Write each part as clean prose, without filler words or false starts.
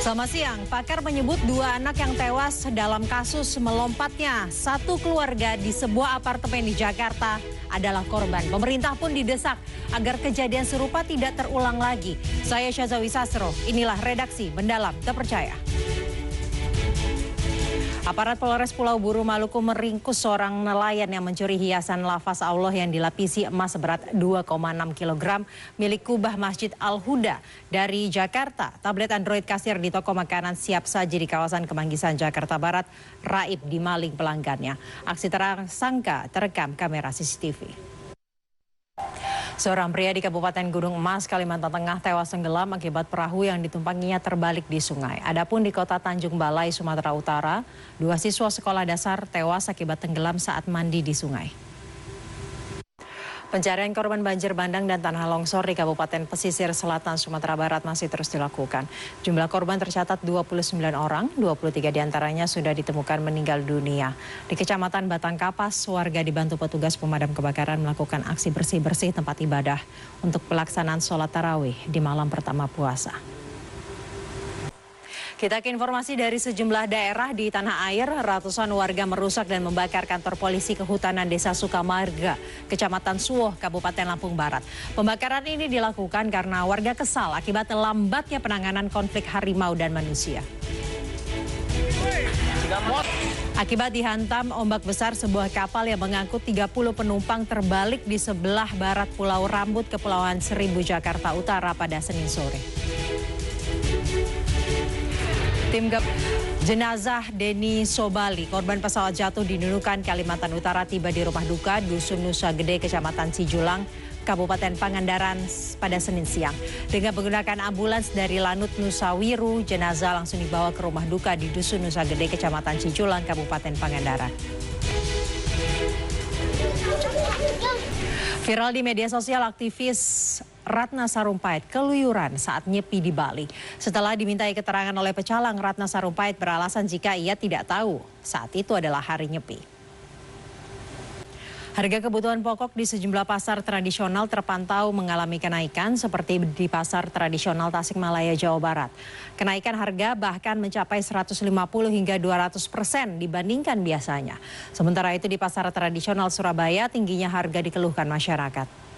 Selamat siang, pakar menyebut dua anak yang tewas dalam kasus melompatnya satu keluarga di sebuah apartemen di Jakarta adalah korban. Pemerintah pun didesak agar kejadian serupa tidak terulang lagi. Saya Syazawi Sastro, inilah redaksi Mendalam Terpercaya. Aparat Polres Pulau Buru Maluku meringkus seorang nelayan yang mencuri hiasan lafaz Allah yang dilapisi emas seberat 2,6 kg milik kubah Masjid Al-Huda dari Jakarta. Tablet Android kasir di toko makanan siap saji di kawasan Kemanggisan, Jakarta Barat, raib dimaling pelanggannya. Aksi tersangka terekam kamera CCTV. Seorang pria di Kabupaten Gunung Emas, Kalimantan Tengah tewas tenggelam akibat perahu yang ditumpanginya terbalik di sungai. Adapun di kota Tanjung Balai, Sumatera Utara, dua siswa sekolah dasar tewas akibat tenggelam saat mandi di sungai. Pencarian korban banjir bandang dan tanah longsor di Kabupaten Pesisir Selatan Sumatera Barat masih terus dilakukan. Jumlah korban tercatat 29 orang, 23 diantaranya sudah ditemukan meninggal dunia. Di Kecamatan Batang Kapas, warga dibantu petugas pemadam kebakaran melakukan aksi bersih-bersih tempat ibadah untuk pelaksanaan sholat tarawih di malam pertama puasa. Kita ke informasi dari sejumlah daerah di tanah air. Ratusan warga merusak dan membakar kantor polisi kehutanan Desa Sukamarga, Kecamatan Suwoh, Kabupaten Lampung Barat. Pembakaran ini dilakukan karena warga kesal akibat lambatnya penanganan konflik harimau dan manusia. Akibat dihantam ombak besar, sebuah kapal yang mengangkut 30 penumpang terbalik di sebelah barat Pulau Rambut, Kepulauan Seribu, Jakarta Utara pada Senin sore. Jenazah Denny Sobali, korban pesawat jatuh di Nunukan, Kalimantan Utara, tiba di rumah duka Dusun Nusa Gede, Kecamatan Cijulang, Kabupaten Pangandaran pada Senin siang. Dengan menggunakan ambulans dari Lanut Nusa Wiru, jenazah langsung dibawa ke rumah duka di Dusun Nusa Gede, Kecamatan Cijulang, Kabupaten Pangandaran. Viral di media sosial, aktivis Ratna Sarumpait keluyuran saat nyepi di Bali. Setelah dimintai keterangan oleh pecalang, Ratna Sarumpait beralasan jika ia tidak tahu saat itu adalah hari nyepi. Harga kebutuhan pokok di sejumlah pasar tradisional terpantau mengalami kenaikan seperti di Pasar Tradisional Tasikmalaya, Jawa Barat. Kenaikan harga bahkan mencapai 150 hingga 200% dibandingkan biasanya. Sementara itu di Pasar Tradisional Surabaya tingginya harga dikeluhkan masyarakat.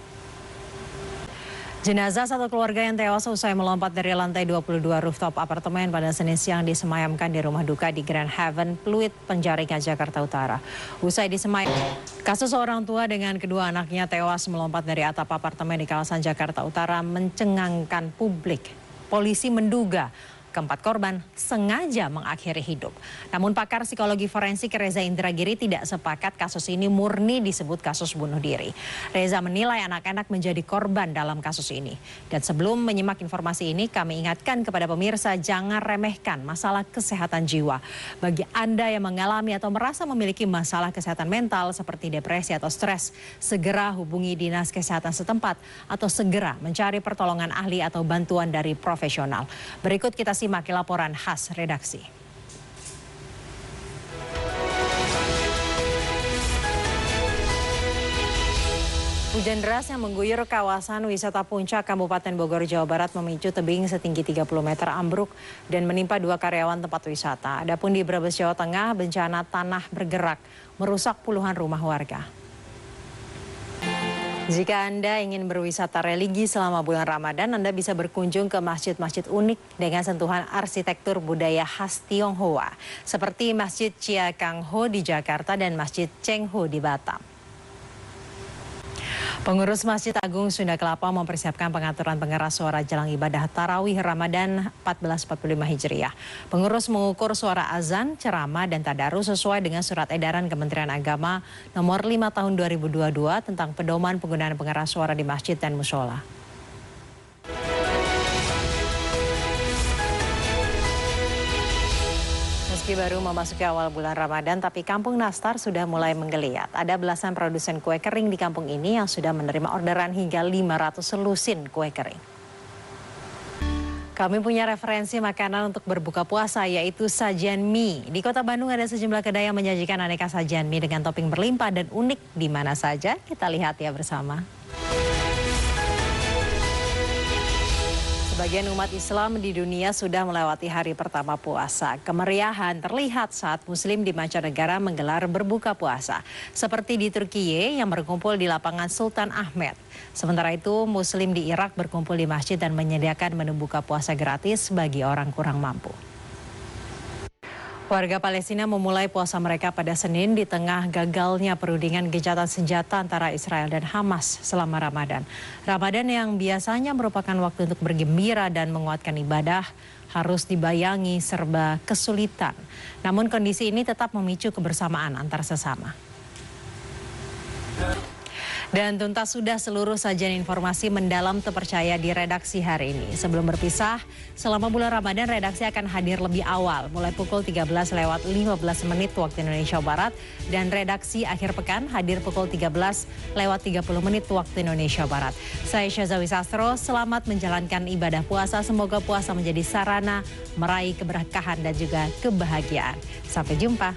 Jenazah satu keluarga yang tewas usai melompat dari lantai 22 rooftop apartemen pada Senin siang disemayamkan di rumah duka di Grand Haven, Pluit, Penjaringan, Jakarta Utara. Usai disemayamkan, kasus seorang tua dengan kedua anaknya tewas melompat dari atap apartemen di kawasan Jakarta Utara mencengangkan publik. Polisi menduga keempat korban sengaja mengakhiri hidup. Namun pakar psikologi forensik Reza Indragiri tidak sepakat kasus ini murni disebut kasus bunuh diri. Reza menilai anak-anak menjadi korban dalam kasus ini. Dan sebelum menyimak informasi ini, kami ingatkan kepada pemirsa jangan remehkan masalah kesehatan jiwa. Bagi Anda yang mengalami atau merasa memiliki masalah kesehatan mental seperti depresi atau stres, segera hubungi dinas kesehatan setempat atau segera mencari pertolongan ahli atau bantuan dari profesional. Berikut kita simak laporan khas redaksi. Hujan deras yang mengguyur kawasan wisata Puncak, Kabupaten Bogor, Jawa Barat memicu tebing setinggi 30 meter ambruk dan menimpa dua karyawan tempat wisata. Adapun di Brebes, Jawa Tengah, bencana tanah bergerak merusak puluhan rumah warga. Jika Anda ingin berwisata religi selama bulan Ramadan, Anda bisa berkunjung ke masjid-masjid unik dengan sentuhan arsitektur budaya khas Tionghoa, seperti Masjid Chia Kang Ho di Jakarta dan Masjid Cheng Ho di Batam. Pengurus Masjid Agung Sunda Kelapa mempersiapkan pengaturan pengeras suara jelang ibadah Tarawih Ramadan 1445 Hijriah. Pengurus mengukur suara azan, ceramah, dan tadarus sesuai dengan surat edaran Kementerian Agama nomor 5 tahun 2022 tentang pedoman penggunaan pengeras suara di masjid dan mushola. Meski baru memasuki awal bulan Ramadan, tapi Kampung Nastar sudah mulai menggeliat. Ada belasan produsen kue kering di kampung ini yang sudah menerima orderan hingga 500 lusin kue kering. Kami punya referensi makanan untuk berbuka puasa, yaitu sajian mie. Di Kota Bandung ada sejumlah kedai yang menyajikan aneka sajian mie dengan topping berlimpah dan unik. Di mana saja? Kita lihat ya bersama. Sebagian umat Islam di dunia sudah melewati hari pertama puasa. Kemeriahan terlihat saat Muslim di mancanegara menggelar berbuka puasa. Seperti di Turkiye yang berkumpul di lapangan Sultan Ahmed. Sementara itu, Muslim di Irak berkumpul di masjid dan menyediakan menu buka puasa gratis bagi orang kurang mampu. Warga Palestina memulai puasa mereka pada Senin di tengah gagalnya perundingan gencatan senjata antara Israel dan Hamas selama Ramadan. Ramadan yang biasanya merupakan waktu untuk bergembira dan menguatkan ibadah harus dibayangi serba kesulitan. Namun kondisi ini tetap memicu kebersamaan antar sesama. Dan tuntas sudah seluruh sajian informasi mendalam terpercaya di redaksi hari ini. Sebelum berpisah, selama bulan Ramadan redaksi akan hadir lebih awal, mulai pukul 13:15 waktu Indonesia Barat. Dan redaksi akhir pekan hadir pukul 13:30 waktu Indonesia Barat. Saya Syazawi Sastro, selamat menjalankan ibadah puasa. Semoga puasa menjadi sarana meraih keberkahan dan juga kebahagiaan. Sampai jumpa.